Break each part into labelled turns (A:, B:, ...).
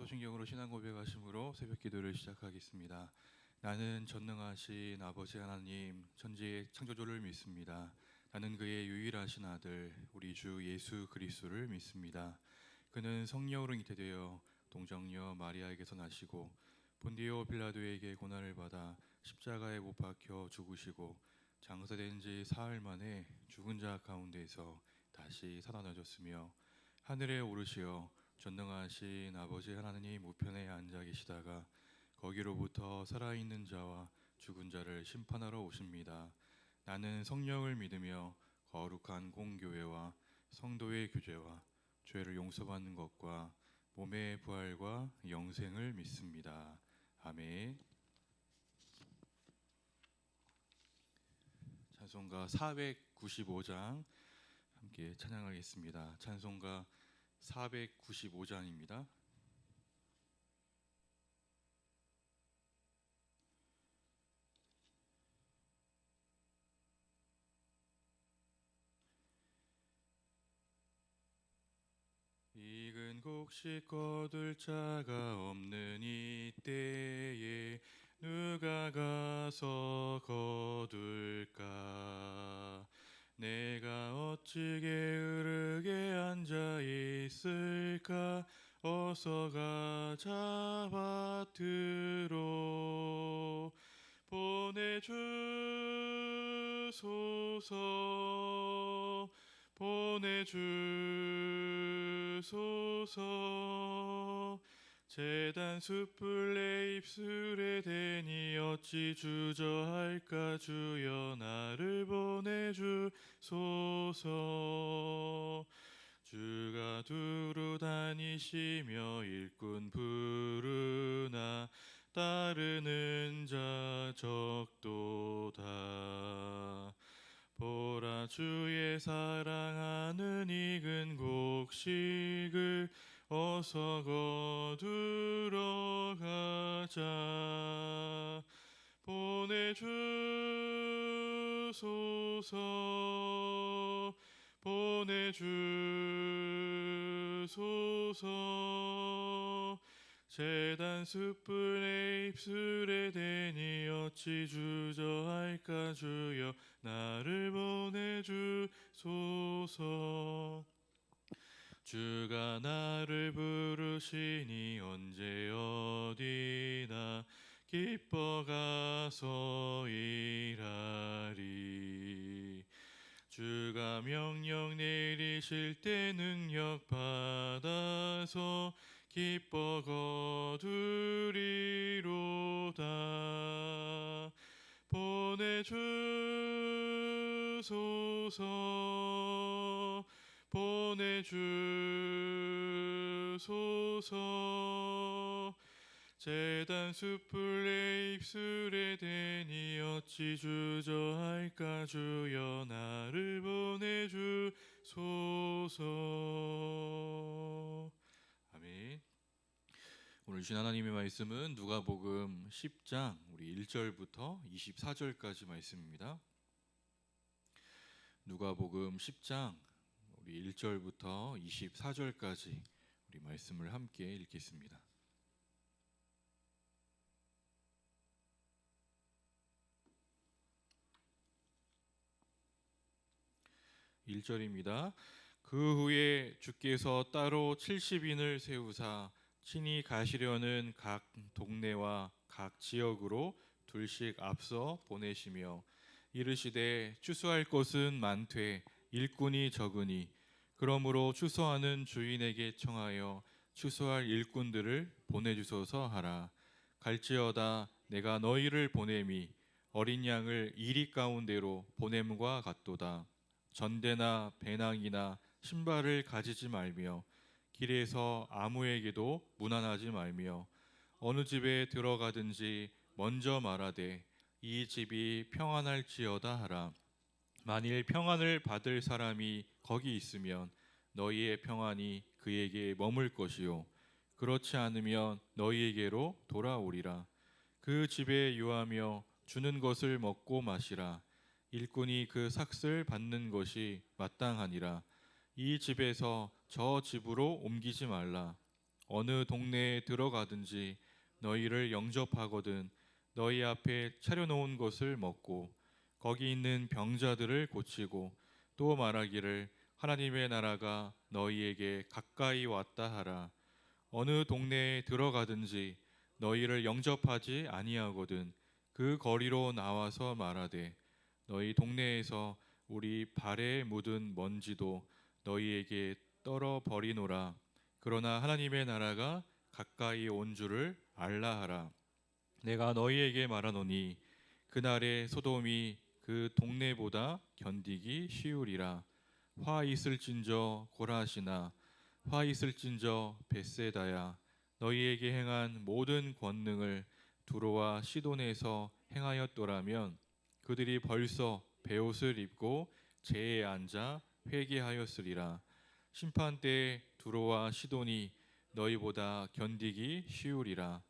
A: 서신경으로 신앙 고백하심으로 새벽 기도를 시작하겠습니다. 나는 전능하신 아버지 하나님 천지의 창조주를 믿습니다. 나는 그의 유일하신 아들 우리 주 예수 그리스도를 믿습니다. 그는 성령으로 잉태되어 동정녀 마리아에게서 나시고 본디오 빌라도에게 고난을 받아 십자가에 못 박혀 죽으시고 장사된 지 사흘 만에 죽은 자 가운데서 다시 살아나셨으며 하늘에 오르시어 전능하신 아버지 하나님 우편에 앉아 계시다가 거기로부터 살아있는 자와 죽은 자를 심판하러 오십니다. 나는 성령을 믿으며 거룩한 공교회와 성도의 교제와 죄를 용서받는 것과 몸의 부활과 영생을 믿습니다. 아멘. 찬송가 495장 함께 찬양하겠습니다. 찬송가 495장입니다. 익은 곡식 거둘 자가 없는 이때에 누가 가서 거둘까? 내가 어찌 게으르게 앉아 있을까? 어서 가자 밭으로 보내주소서. 보내주소서. 재단 숯불 내 입술에 대니 어찌 주저할까? 주여 나를 보내주소서. 주가 두루 다니시며 일꾼 부르나 따르는 자 적도다. 보라 주의 사랑하는 익은 곡식을 어서 거두러 가자. 보내주소서. 보내주소서. 재단 숯불 내 입술에 대니 어찌 주저할까? 주여 나를 보내주소서. 주가 나를 부르시니 언제 어디나 기뻐 가서 일하리. 주가 명령 내리실 때 능력 받아서 기뻐 거두리로다. 보내주소서. 보내주소서. 재단 숯불 내 입술에 대니 어찌 주저할까? 주여 나를 보내주소서. 아멘. 오늘 주신 하나님의 말씀은 누가복음 10장 우리 1절부터 24절까지 말씀입니다. 누가복음 10장 우리 1절부터 24절까지 우리 말씀을 함께 읽겠습니다. 1절입니다. 그 후에 주께서 따로 70인을 세우사 친히 가시려는 각 동네와 각 지역으로 둘씩 앞서 보내시며 이르시되 추수할 것은 많되 일꾼이 적으니 그러므로 추수하는 주인에게 청하여 추수할 일꾼들을 보내주소서 하라. 갈지어다 내가 너희를 보냄이 어린 양을 이리 가운데로 보냄과 같도다. 전대나 배낭이나 신발을 가지지 말며 길에서 아무에게도 문안하지 말며 어느 집에 들어가든지 먼저 말하되 이 집이 평안할지어다 하라. 만일 평안을 받을 사람이 거기 있으면 너희의 평안이 그에게 머물 것이요 그렇지 않으면 너희에게로 돌아오리라. 그 집에 유하며 주는 것을 먹고 마시라. 일꾼이 그 삭을 받는 것이 마땅하니라. 이 집에서 저 집으로 옮기지 말라. 어느 동네에 들어가든지 너희를 영접하거든 너희 앞에 차려놓은 것을 먹고 거기 있는 병자들을 고치고 또 말하기를 하나님의 나라가 너희에게 가까이 왔다 하라. 어느 동네에 들어가든지 너희를 영접하지 아니하거든 그 거리로 나와서 말하되 너희 동네에서 우리 발에 묻은 먼지도 너희에게 떨어 버리노라. 그러나 하나님의 나라가 가까이 온 줄을 알라 하라. 내가 너희에게 말하노니 그날에 소돔이 그 동네보다 견디기 쉬우리라. 화 있을진저 고라시나 화 있을진저 벳세다야 너희에게 행한 모든 권능을 두로와 시돈에서 행하였더라면 그들이 벌써 베옷을 입고 제에 앉아 회개하였으리라. 심판 때에 두로와 시돈이 너희보다 견디기 쉬우리라.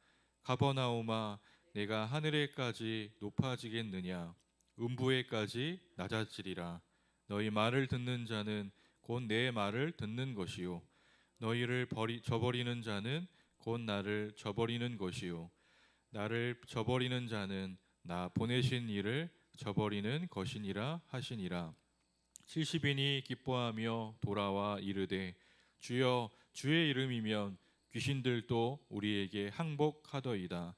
A: 가버나움아 내가 하늘에까지 높아지겠느냐 음부에까지 낮아지리라. 너희 말을 듣는 자는 곧 내 말을 듣는 것이요 너희를 저버리는 자는 곧 나를 저버리는 것이요 나를 저버리는 자는 나 보내신 이를 저버리는 것이니라 하시니라. 70인이 기뻐하며 돌아와 이르되 주여 주의 이름이면 귀신들도 우리에게 항복하더이다.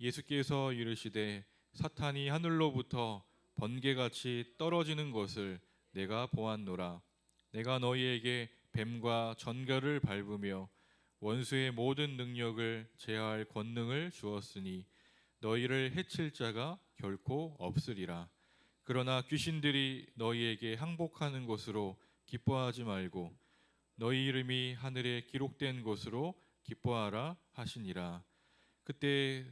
A: 예수께서 이르시되 사탄이 하늘로부터 번개같이 떨어지는 것을 내가 보았노라. 내가 너희에게 뱀과 전갈을 밟으며 원수의 모든 능력을 제어할 권능을 주었으니 너희를 해칠 자가 결코 없으리라. 그러나 귀신들이 너희에게 항복하는 것으로 기뻐하지 말고 너희 이름이 하늘에 기록된 것으로 기뻐하라 하시니라. 그때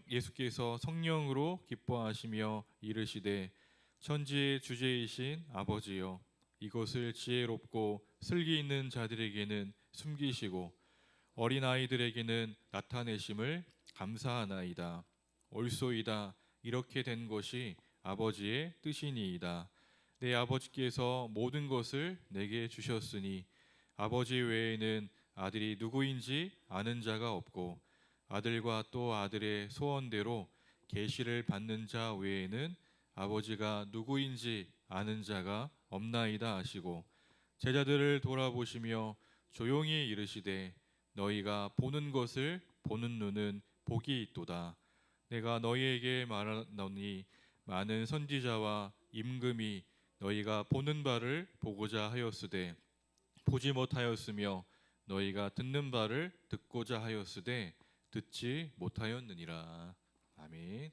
A: 예수께서 성령으로 기뻐하시며 이르시되 천지의 주제이신 아버지여 이것을 지혜롭고 슬기 있는 자들에게는 숨기시고 어린아이들에게는 나타내심을 감사하나이다. 옳소이다. 이렇게 된 것이 아버지의 뜻이니이다. 내 아버지께서 모든 것을 내게 주셨으니 아버지 외에는 아들이 누구인지 아는 자가 없고 아들과 또 아들의 소원대로 계시를 받는 자 외에는 아버지가 누구인지 아는 자가 없나이다 하시고 제자들을 돌아보시며 조용히 이르시되 너희가 보는 것을 보는 눈은 복이 있도다. 내가 너희에게 말하노니 많은 선지자와 임금이 너희가 보는 바를 보고자 하였으되 보지 못하였으며 너희가 듣는 바를 듣고자 하였으되 듣지 못하였느니라. 아멘.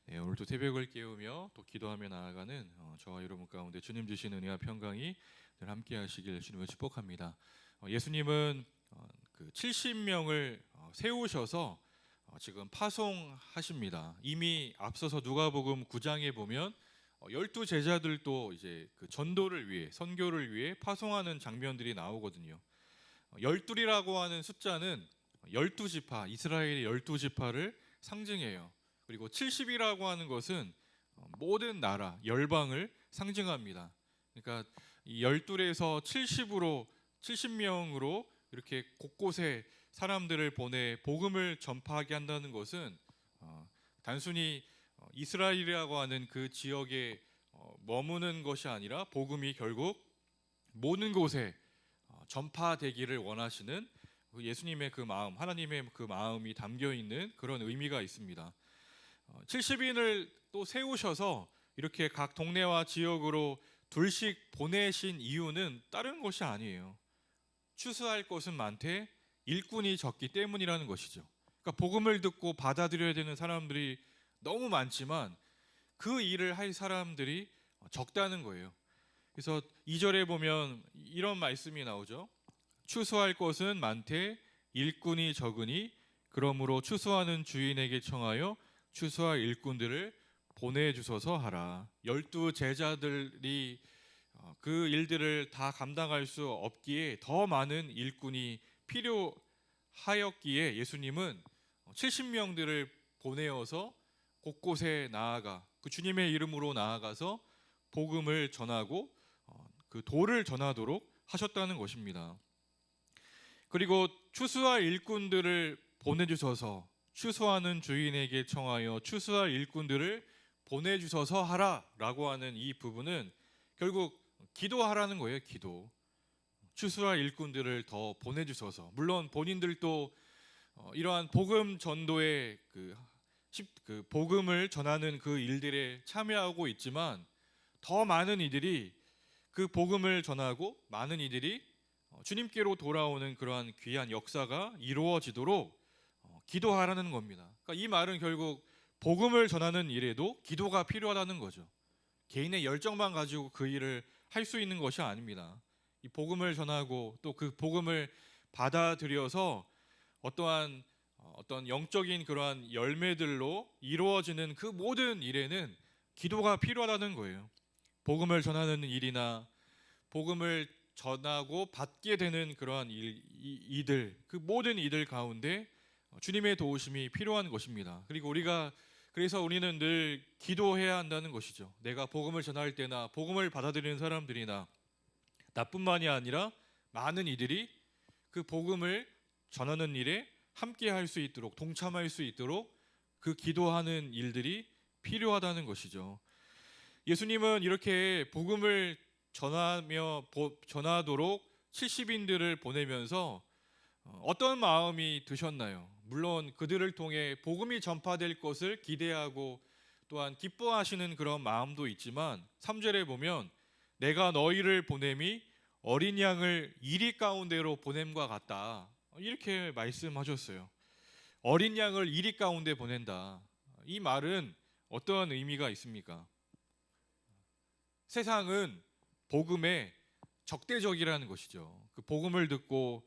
A: 네, 오늘도 새벽을 깨우며 또 기도하며 나아가는 저와 여러분 가운데 주님 주신 은혜와 평강이 늘 함께 하시길 주님을 축복합니다. 예수님은 그 70명을 세우셔서 지금 파송하십니다. 이미 앞서서 누가복음 9장에 보면 12 제자들도 이제 그 전도를 위해 선교를 위해 파송하는 장면들이 나오거든요. 12이라고 하는 숫자는 12지파 이스라엘의 12지파를 상징해요. 그리고 70이라고 하는 것은 모든 나라 열방을 상징합니다. 그러니까 이 12에서 70명으로 이렇게 곳곳에 사람들을 보내 복음을 전파하게 한다는 것은 단순히 이스라엘이라고 하는 그 지역에 머무는 것이 아니라 복음이 결국 모든 곳에 전파되기를 원하시는 예수님의 그 마음, 하나님의 그 마음이 담겨 있는 그런 의미가 있습니다. 70인을 또 세우셔서 이렇게 각 동네와 지역으로 둘씩 보내신 이유는 다른 것이 아니에요. 추수할 것은 많되 일꾼이 적기 때문이라는 것이죠. 그러니까 복음을 듣고 받아들여야 되는 사람들이 너무 많지만 그 일을 할 사람들이 적다는 거예요. 그래서 2절에 보면 이런 말씀이 나오죠. 추수할 것은 많되 일꾼이 적으니 그러므로 추수하는 주인에게 청하여 추수할 일꾼들을 보내주소서 하라. 12 제자들이 그 일들을 다 감당할 수 없기에 더 많은 일꾼이 필요하였기에 예수님은 70명들을 보내어서 곳곳에 나아가 그 주님의 이름으로 나아가서 복음을 전하고 그 도를 전하도록 하셨다는 것입니다. 그리고 추수할 일꾼들을 보내주셔서 추수하는 주인에게 청하여 추수할 일꾼들을 보내주셔서 하라라고 하는 이 부분은 결국 기도하라는 거예요. 기도. 추수할 일꾼들을 더 보내주셔서, 물론 본인들도 이러한 복음 전도의 그 복음을 전하는 그 일들에 참여하고 있지만 더 많은 이들이 그 복음을 전하고 많은 이들이 주님께로 돌아오는 그러한 귀한 역사가 이루어지도록 기도하라는 겁니다. 그러니까 이 말은 결국 복음을 전하는 일에도 기도가 필요하다는 거죠. 개인의 열정만 가지고 그 일을 할 수 있는 것이 아닙니다. 이 복음을 전하고 또 그 복음을 받아들여서 어떠한 어떤 영적인 그러한 열매들로 이루어지는 그 모든 일에는 기도가 필요하다는 거예요. 복음을 전하는 일이나 복음을 전하고 받게 되는 그러한 이들, 그 모든 이들 가운데 주님의 도우심이 필요한 것입니다. 그리고 그래서 우리는 늘 기도해야 한다는 것이죠. 내가 복음을 전할 때나 복음을 받아들이는 사람들이나 나뿐만이 아니라 많은 이들이 그 복음을 전하는 일에 함께 할 수 있도록, 동참할 수 있도록 그 기도하는 일들이 필요하다는 것이죠. 예수님은 이렇게 복음을 전하도록 70인들을 보내면서 어떤 마음이 드셨나요? 물론 그들을 통해 복음이 전파될 것을 기대하고 또한 기뻐하시는 그런 마음도 있지만 3절에 보면 내가 너희를 보냄이 어린 양을 이리 가운데로 보냄과 같다, 이렇게 말씀하셨어요. 어린 양을 이리 가운데 보낸다. 이 말은 어떠한 의미가 있습니까? 세상은 복음에 적대적이라는 것이죠. 그 복음을 듣고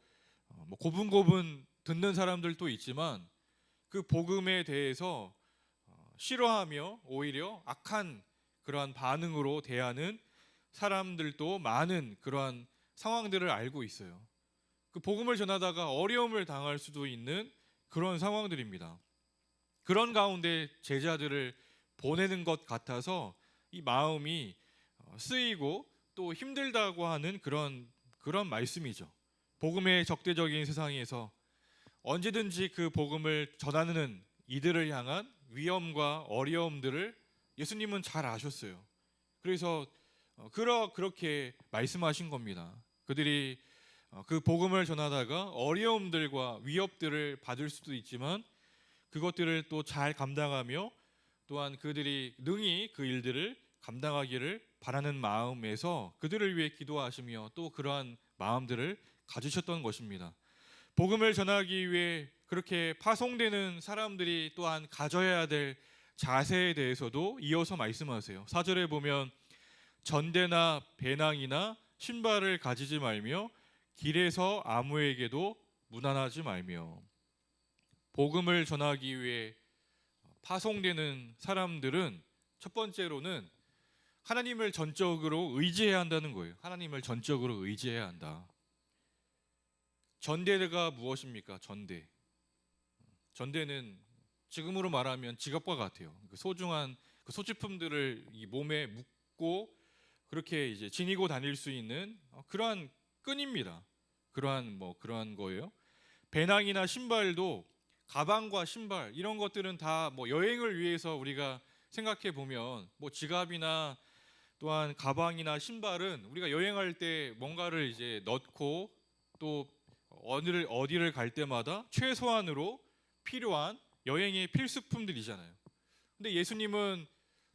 A: 고분고분 듣는 사람들도 있지만 그 복음에 대해서 싫어하며 오히려 악한 그러한 반응으로 대하는 사람들도 많은 그러한 상황들을 알고 있어요. 그 복음을 전하다가 어려움을 당할 수도 있는 그런 상황들입니다. 그런 가운데 제자들을 보내는 것 같아서 이 마음이 쓰이고 또 힘들다고 하는 그런 말씀이죠. 복음의 적대적인 세상에서 언제든지 그 복음을 전하는 이들을 향한 위험과 어려움들을 예수님은 잘 아셨어요. 그래서 그렇게 말씀하신 겁니다. 그들이 그 복음을 전하다가 어려움들과 위협들을 받을 수도 있지만 그것들을 또 잘 감당하며 또한 그들이 능히 그 일들을 감당하기를 바라는 마음에서 그들을 위해 기도하시며 또 그러한 마음들을 가지셨던 것입니다. 복음을 전하기 위해 그렇게 파송되는 사람들이 또한 가져야 될 자세에 대해서도 이어서 말씀하세요. 4절에 보면 전대나 배낭이나 신발을 가지지 말며 길에서 아무에게도 무난하지 말며. 복음을 전하기 위해 파송되는 사람들은 첫 번째로는 하나님을 전적으로 의지해야 한다는 거예요. 하나님을 전적으로 의지해야 한다. 전대가 무엇입니까? 전대는 지금으로 말하면 지갑과 같아요. 그 소중한 그 소지품들을 이 몸에 묶고 그렇게 이제 지니고 다닐 수 있는 그러한 끈입니다. 그러한 거예요. 배낭이나 신발도 가방과 신발 이런 것들은 다 여행을 위해서 우리가 생각해 보면 지갑이나 또한 가방이나 신발은 우리가 여행할 때 뭔가를 이제 넣고 또 어디를 갈 때마다 최소한으로 필요한 여행의 필수품들이잖아요. 근데 예수님은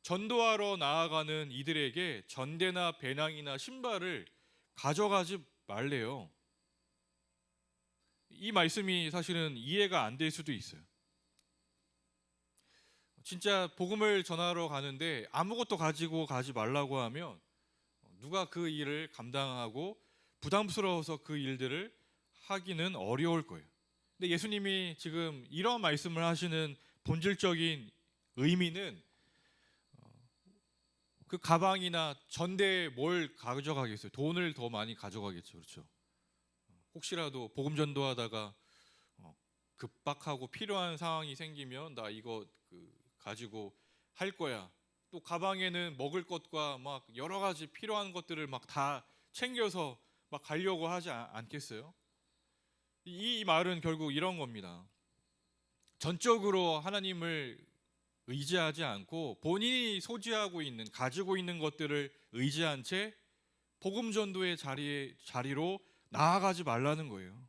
A: 전도하러 나아가는 이들에게 전대나 배낭이나 신발을 가져가지 말래요. 이 말씀이 사실은 이해가 안 될 수도 있어요. 진짜 복음을 전하러 가는데 아무것도 가지고 가지 말라고 하면 누가 그 일을 감당하고 부담스러워서 그 일들을 하기는 어려울 거예요. 근데 예수님이 지금 이런 말씀을 하시는 본질적인 의미는 그 가방이나 전대에 뭘 가져가겠어요? 돈을 더 많이 가져가겠죠. 그렇죠? 혹시라도 복음 전도하다가 급박하고 필요한 상황이 생기면 나 이거 가지고 할 거야. 또 가방에는 먹을 것과 막 여러 가지 필요한 것들을 막 다 챙겨서 막 가려고 하지 않겠어요? 이 말은 결국 이런 겁니다. 전적으로 하나님을 의지하지 않고 본인이 소지하고 있는, 가지고 있는 것들을 의지한 채 복음 전도의 자리로 나아가지 말라는 거예요.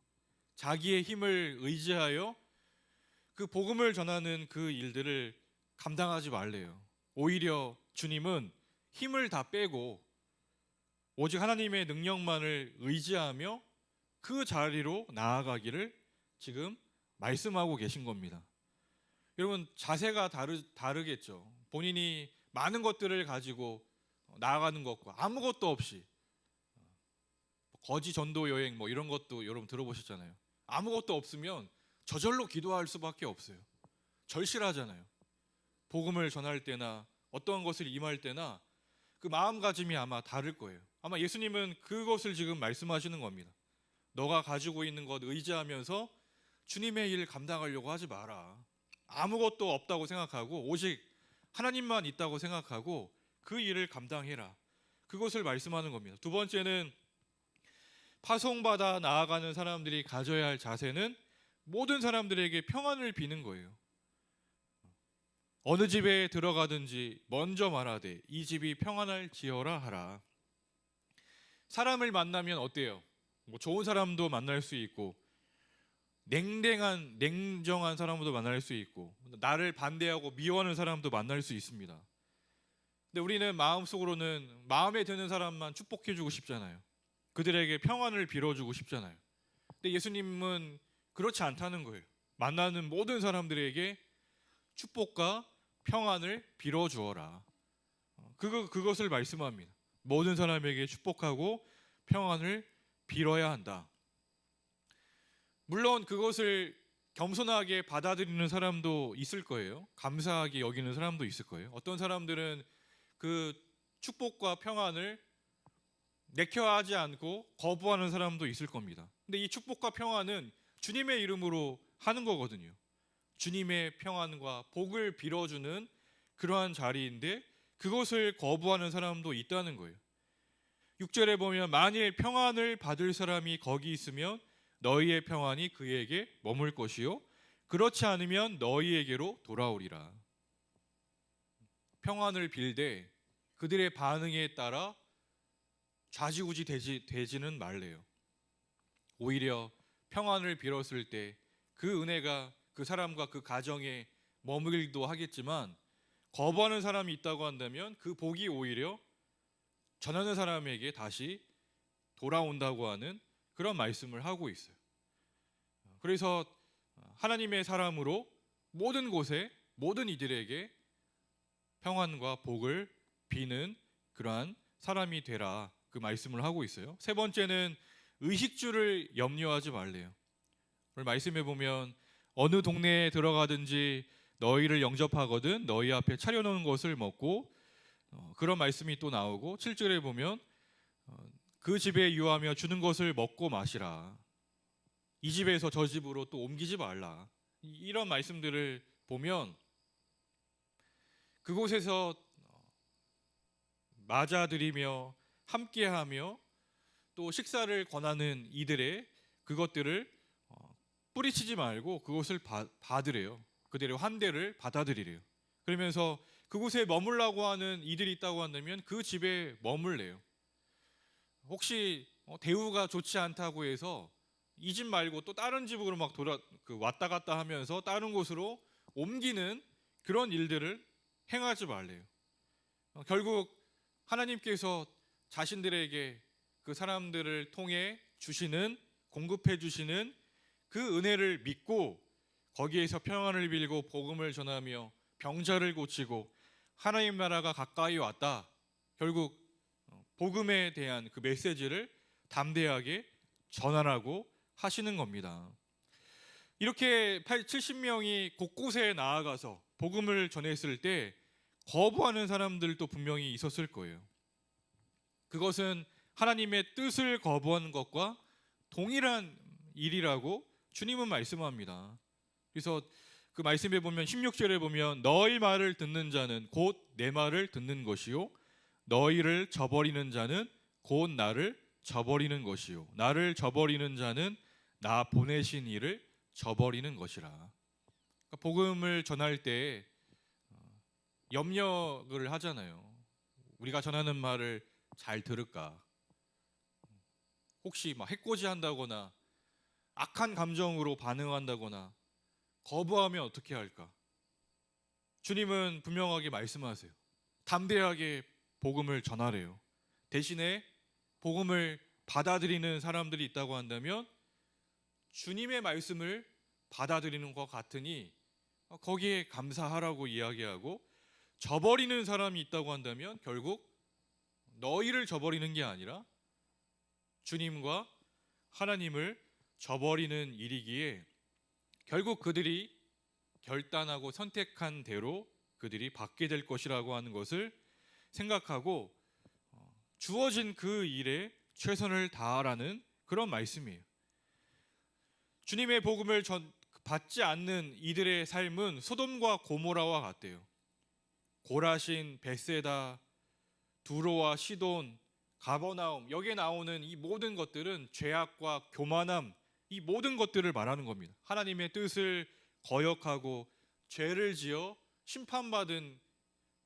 A: 자기의 힘을 의지하여 그 복음을 전하는 그 일들을 감당하지 말래요. 오히려 주님은 힘을 다 빼고 오직 하나님의 능력만을 의지하며 그 자리로 나아가기를 지금 말씀하고 계신 겁니다. 여러분, 자세가 다르겠죠. 본인이 많은 것들을 가지고 나아가는 것과 아무것도 없이, 거지 전도 여행 뭐 이런 것도 여러분 들어보셨잖아요. 아무것도 없으면 저절로 기도할 수밖에 없어요. 절실하잖아요. 복음을 전할 때나 어떠한 것을 임할 때나 그 마음가짐이 아마 다를 거예요. 아마 예수님은 그것을 지금 말씀하시는 겁니다. 너가 가지고 있는 것 의지하면서 주님의 일 감당하려고 하지 마라. 아무것도 없다고 생각하고 오직 하나님만 있다고 생각하고 그 일을 감당해라. 그것을 말씀하는 겁니다. 두 번째는 파송받아 나아가는 사람들이 가져야 할 자세는 모든 사람들에게 평안을 비는 거예요. 어느 집에 들어가든지 먼저 말하되 이 집이 평안할지어라 하라. 사람을 만나면 어때요? 뭐 좋은 사람도 만날 수 있고 냉정한 사람도 만날 수 있고 나를 반대하고 미워하는 사람도 만날 수 있습니다. 근데 우리는 마음속으로는 마음에 드는 사람만 축복해주고 싶잖아요. 그들에게 평안을 빌어주고 싶잖아요. 근데 예수님은 그렇지 않다는 거예요. 만나는 모든 사람들에게 축복과 평안을 빌어주어라. 그것을 말씀합니다. 모든 사람에게 축복하고 평안을 빌어야 한다. 물론 그것을 겸손하게 받아들이는 사람도 있을 거예요. 감사하게 여기는 사람도 있을 거예요. 어떤 사람들은 그 축복과 평안을 내켜하지 않고 거부하는 사람도 있을 겁니다. 근데 이 축복과 평안은 주님의 이름으로 하는 거거든요. 주님의 평안과 복을 빌어주는 그러한 자리인데 그것을 거부하는 사람도 있다는 거예요. 6절에 보면 만일 평안을 받을 사람이 거기 있으면 너희의 평안이 그에게 머물 것이요 그렇지 않으면 너희에게로 돌아오리라. 평안을 빌되 그들의 반응에 따라 좌지우지 되지는 말래요. 오히려 평안을 빌었을 때 그 은혜가 그 사람과 그 가정에 머물기도 하겠지만 거부하는 사람이 있다고 한다면 그 복이 오히려 전하는 사람에게 다시 돌아온다고 하는 그런 말씀을 하고 있어요. 그래서 하나님의 사람으로 모든 곳에 모든 이들에게 평안과 복을 비는 그러한 사람이 되라, 그 말씀을 하고 있어요. 세 번째는 의식주를 염려하지 말래요. 오늘 말씀해 보면 어느 동네에 들어가든지 너희를 영접하거든 너희 앞에 차려놓은 것을 먹고, 그런 말씀이 또 나오고 7절에 보면 그 집에 유하며 주는 것을 먹고 마시라. 이 집에서 저 집으로 또 옮기지 말라. 이런 말씀들을 보면 그곳에서 맞아들이며 함께하며 또 식사를 권하는 이들의 그것들을 뿌리치지 말고 그것을 받으래요. 그들의 환대를 받아들이래요. 그러면서 그곳에 머물라고 하는 이들이 있다고 한다면 그 집에 머물래요. 혹시 대우가 좋지 않다고 해서 이 집 말고 또 다른 집으로 막 왔다 갔다 하면서 다른 곳으로 옮기는 그런 일들을 행하지 말래요. 결국 하나님께서 자신들에게 그 사람들을 통해 주시는, 공급해 주시는 그 은혜를 믿고 거기에서 평안을 빌고 복음을 전하며 병자를 고치고 하나님 나라가 가까이 왔다. 결국 복음에 대한 그 메시지를 담대하게 전하라고 하시는 겁니다. 이렇게 70명이 곳곳에 나아가서 복음을 전했을 때 거부하는 사람들도 분명히 있었을 거예요. 그것은 하나님의 뜻을 거부하는 것과 동일한 일이라고 주님은 말씀합니다. 그래서 그 말씀에 보면 16절에 보면 너희 말을 듣는 자는 곧 내 말을 듣는 것이요 너희를 저버리는 자는 곧 나를 저버리는 것이요 나를 저버리는 자는 나 보내신 이를 저버리는 것이라. 그러니까 복음을 전할 때 염려를 하잖아요. 우리가 전하는 말을 잘 들을까? 혹시 막 해코지한다거나 악한 감정으로 반응한다거나 거부하면 어떻게 할까? 주님은 분명하게 말씀하세요. 담대하게 복음을 전하래요. 대신에 복음을 받아들이는 사람들이 있다고 한다면 주님의 말씀을 받아들이는 것 같으니 거기에 감사하라고 이야기하고, 저버리는 사람이 있다고 한다면 결국 너희를 저버리는 게 아니라 주님과 하나님을 저버리는 일이기에 결국 그들이 결단하고 선택한 대로 그들이 받게 될 것이라고 하는 것을 생각하고 주어진 그 일에 최선을 다하라는 그런 말씀이에요. 주님의 복음을 받지 않는 이들의 삶은 소돔과 고모라와 같대요. 고라신, 벳세다, 두로와 시돈, 가버나움, 여기에 나오는 이 모든 것들은 죄악과 교만함, 이 모든 것들을 말하는 겁니다. 하나님의 뜻을 거역하고 죄를 지어 심판받은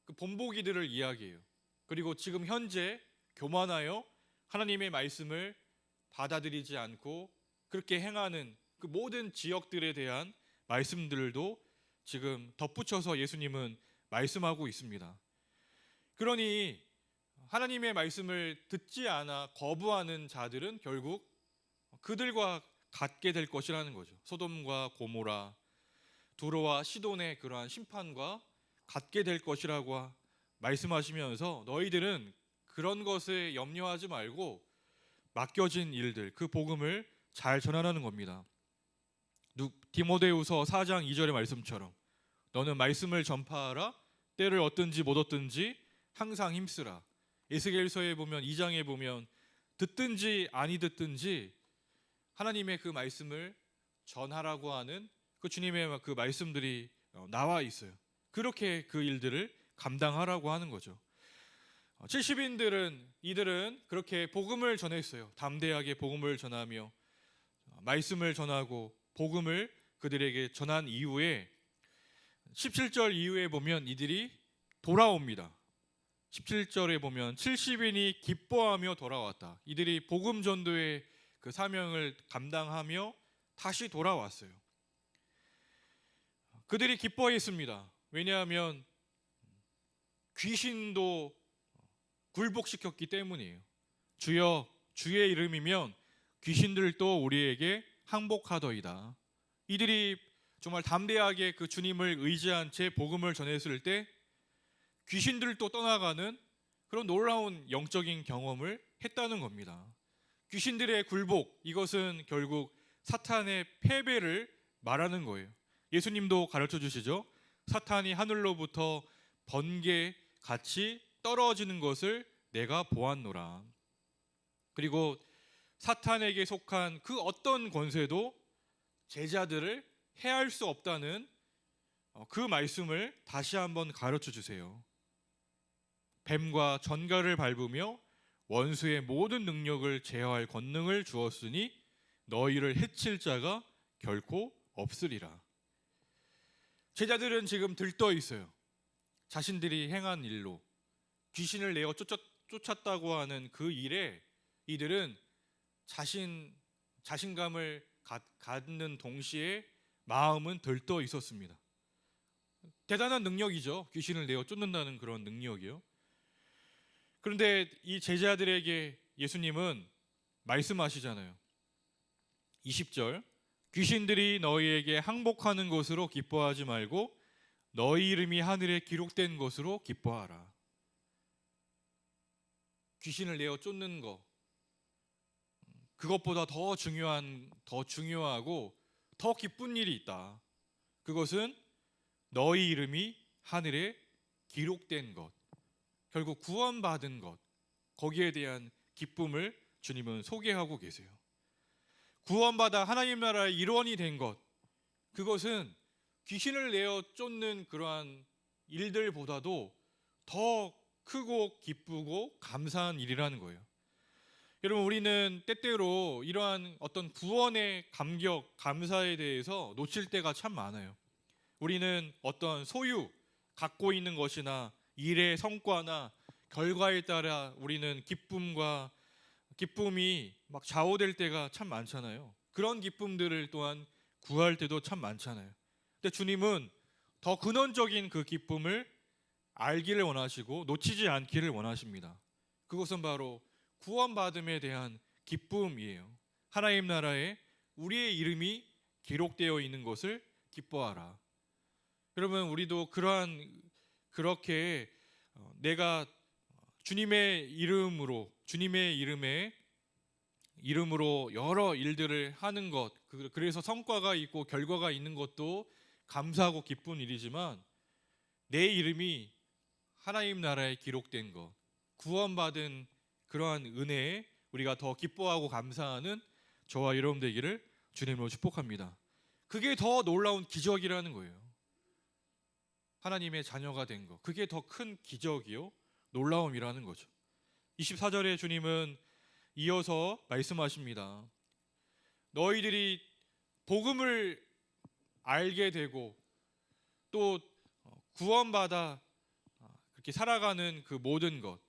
A: 그 본보기들을 이야기해요. 그리고 지금 현재 교만하여 하나님의 말씀을 받아들이지 않고 그렇게 행하는 그 모든 지역들에 대한 말씀들도 지금 덧붙여서 예수님은 말씀하고 있습니다. 그러니 하나님의 말씀을 듣지 않아 거부하는 자들은 결국 그들과 같게 될 것이라는 거죠. 소돔과 고모라, 두로와 시돈의 그러한 심판과 같게 될 것이라고 말씀하시면서 너희들은 그런 것에 염려하지 말고 맡겨진 일들, 그 복음을 잘 전하라는 겁니다. 디모데후서 4장 2절의 말씀처럼 너는 말씀을 전파하라. 때를 얻든지 못 얻든지 항상 힘쓰라. 에스겔서에 보면 2장에 보면 듣든지 아니 듣든지 하나님의 그 말씀을 전하라고 하는 그 주님의 그 말씀들이 나와 있어요. 그렇게 그 일들을 감당하라고 하는 거죠. 70인들은 이들은 그렇게 복음을 전했어요. 담대하게 복음을 전하며 말씀을 전하고 복음을 그들에게 전한 이후에 17절 이후에 보면 이들이 돌아옵니다. 17절에 보면 70인이 기뻐하며 돌아왔다. 이들이 복음 전도의 그 사명을 감당하며 다시 돌아왔어요. 그들이 기뻐했습니다. 왜냐하면 귀신도 굴복시켰기 때문이에요. 주여, 주의 이름이면 귀신들도 우리에게 항복하더이다. 이들이 정말 담대하게 그 주님을 의지한 채 복음을 전했을 때 귀신들도 떠나가는 그런 놀라운 영적인 경험을 했다는 겁니다. 귀신들의 굴복, 이것은 결국 사탄의 패배를 말하는 거예요. 예수님도 가르쳐 주시죠. 사탄이 하늘로부터 번개 같이 떨어지는 것을 내가 보았노라. 그리고 사탄에게 속한 그 어떤 권세도 제자들을 해할 수 없다는 그 말씀을 다시 한번 가르쳐 주세요. 뱀과 전갈을 밟으며 원수의 모든 능력을 제어할 권능을 주었으니 너희를 해칠 자가 결코 없으리라. 제자들은 지금 들떠 있어요. 자신들이 행한 일로 귀신을 내어 쫓았다고 하는 그 일에 이들은 자신감을 갖는 동시에 마음은 들떠 있었습니다. 대단한 능력이죠. 귀신을 내어 쫓는다는 그런 능력이요. 그런데 이 제자들에게 예수님은 말씀하시잖아요. 20절, 귀신들이 너희에게 항복하는 것으로 기뻐하지 말고 너희 이름이 하늘에 기록된 것으로 기뻐하라. 귀신을 내어 쫓는 것, 그것보다 더 중요하고 더 기쁜 일이 있다. 그것은 너희 이름이 하늘에 기록된 것, 결국 구원받은 것, 거기에 대한 기쁨을 주님은 소개하고 계세요. 구원받아 하나님 나라의 일원이 된 것, 그것은 귀신을 내어 쫓는 그러한 일들보다도 더 크고 기쁘고 감사한 일이라는 거예요. 여러분, 우리는 때때로 이러한 어떤 구원의 감격, 감사에 대해서 놓칠 때가 참 많아요. 우리는 어떤 소유, 갖고 있는 것이나 일의 성과나 결과에 따라 우리는 기쁨이 막 좌우될 때가 참 많잖아요. 그런 기쁨들을 또한 구할 때도 참 많잖아요. 근데 주님은 더 근원적인 그 기쁨을 알기를 원하시고 놓치지 않기를 원하십니다. 그것은 바로 구원받음에 대한 기쁨이에요. 하나님 나라에 우리의 이름이 기록되어 있는 것을 기뻐하라. 여러분, 우리도 그렇게 내가 주님의 이름으로 여러 일들을 하는 것, 그래서 성과가 있고 결과가 있는 것도 감사하고 기쁜 일이지만, 내 이름이 하나님 나라에 기록된 것, 구원받은 그러한 은혜에 우리가 더 기뻐하고 감사하는 저와 여러분 되기를 주님으로 축복합니다. 그게 더 놀라운 기적이라는 거예요. 하나님의 자녀가 된 것, 그게 더 큰 기적이요 놀라움이라는 거죠. 24절에 주님은 이어서 말씀하십니다. 너희들이 복음을 알게 되고 또 구원받아 그렇게 살아가는 그 모든 것,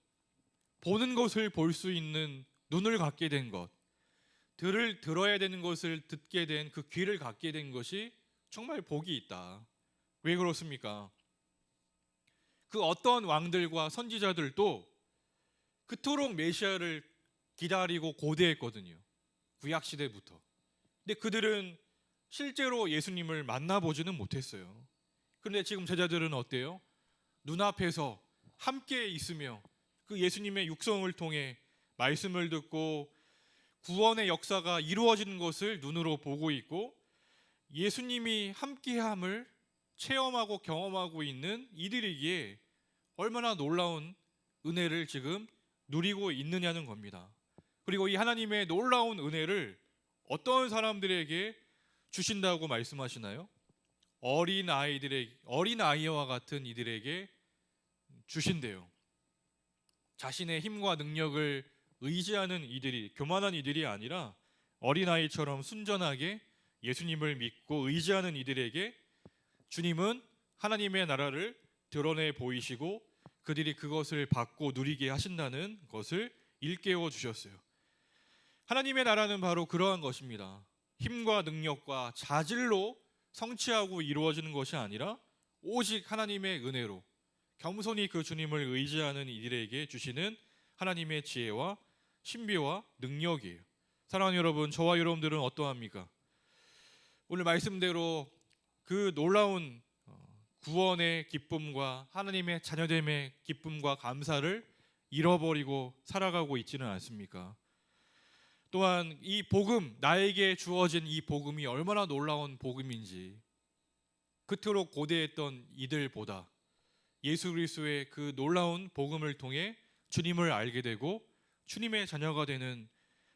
A: 보는 것을 볼 수 있는 눈을 갖게 된 것, 들어야 되는 것을 듣게 된 그 귀를 갖게 된 것이 정말 복이 있다. 왜 그렇습니까? 그 어떤 왕들과 선지자들도 그토록 메시아를 기다리고 고대했거든요. 구약 시대부터. 근데 그들은 실제로 예수님을 만나보지는 못했어요. 그런데 지금 제자들은 어때요? 눈앞에서 함께 있으며 그 예수님의 육성을 통해 말씀을 듣고 구원의 역사가 이루어지는 것을 눈으로 보고 있고, 예수님이 함께함을 체험하고 경험하고 있는 이들이기에 얼마나 놀라운 은혜를 지금 누리고 있느냐는 겁니다. 그리고 이 하나님의 놀라운 은혜를 어떤 사람들에게 주신다고 말씀하시나요? 어린 아이와 같은 이들에게 주신대요. 자신의 힘과 능력을 의지하는 이들이, 교만한 이들이 아니라 어린아이처럼 순전하게 예수님을 믿고 의지하는 이들에게 주님은 하나님의 나라를 드러내 보이시고 그들이 그것을 받고 누리게 하신다는 것을 일깨워 주셨어요. 하나님의 나라는 바로 그러한 것입니다. 힘과 능력과 자질로 성취하고 이루어지는 것이 아니라 오직 하나님의 은혜로 겸손히 그 주님을 의지하는 이들에게 주시는 하나님의 지혜와 신비와 능력이에요. 사랑하는 여러분, 저와 여러분들은 어떠합니까? 오늘 말씀대로 그 놀라운 구원의 기쁨과 하나님의 자녀됨의 기쁨과 감사를 잃어버리고 살아가고 있지는 않습니까? 또한 이 복음, 나에게 주어진 이 복음이 얼마나 놀라운 복음인지, 그토록 고대했던 이들보다 예수 그리스도의 그 놀라운 복음을 통해 주님을 알게 되고 주님의 자녀가 되는,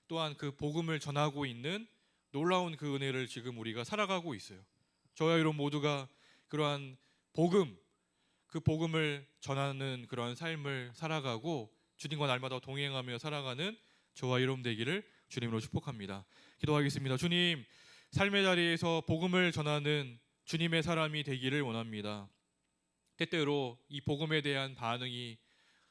A: 또한 그 복음을 전하고 있는 놀라운 그 은혜를 지금 우리가 살아가고 있어요. 저와 여러분 모두가 그러한 그 복음을 전하는 그러한 삶을 살아가고 주님과 날마다 동행하며 살아가는 저와 여러분 되기를 주님으로 축복합니다. 기도하겠습니다. 주님, 삶의 자리에서 복음을 전하는 주님의 사람이 되기를 원합니다. 때때로 이 복음에 대한 반응이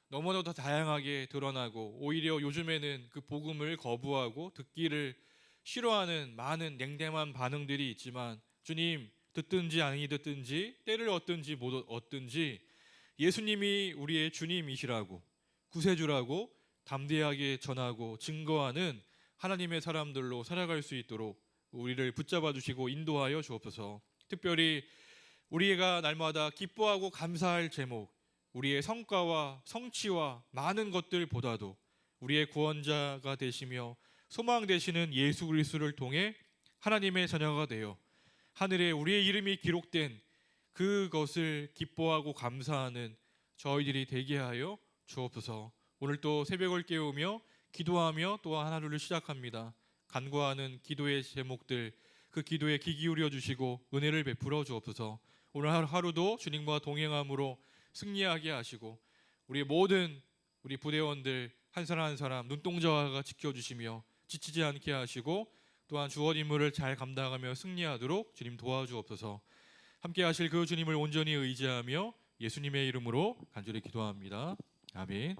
A: 너무나도 다양하게 드러나고, 오히려 요즘에는 그 복음을 거부하고 듣기를 싫어하는 많은 냉담한 반응들이 있지만, 주님, 듣든지 아니 듣든지 때를 얻든지 못 얻든지 예수님이 우리의 주님이시라고, 구세주라고 담대하게 전하고 증거하는 하나님의 사람들로 살아갈 수 있도록 우리를 붙잡아 주시고 인도하여 주옵소서. 특별히 우리가 날마다 기뻐하고 감사할 제목, 우리의 성과와 성취와 많은 것들보다도 우리의 구원자가 되시며 소망 되시는 예수 그리스도를 통해 하나님의 자녀가 되어 하늘에 우리의 이름이 기록된 그것을 기뻐하고 감사하는 저희들이 되게 하여 주옵소서. 오늘 또 새벽을 깨우며 기도하며 또한 하루를 시작합니다. 간구하는 기도의 제목들, 그 기도에 귀 기울여 주시고 은혜를 베풀어 주옵소서. 오늘 하루도 주님과 동행함으로 승리하게 하시고 우리 모든 우리 부대원들 한 사람 한 사람 눈동자가 지켜주시며 지치지 않게 하시고 또한 주어진 임무를 잘 감당하며 승리하도록 주님 도와주옵소서. 함께 하실 그 주님을 온전히 의지하며 예수님의 이름으로 간절히 기도합니다. 아멘.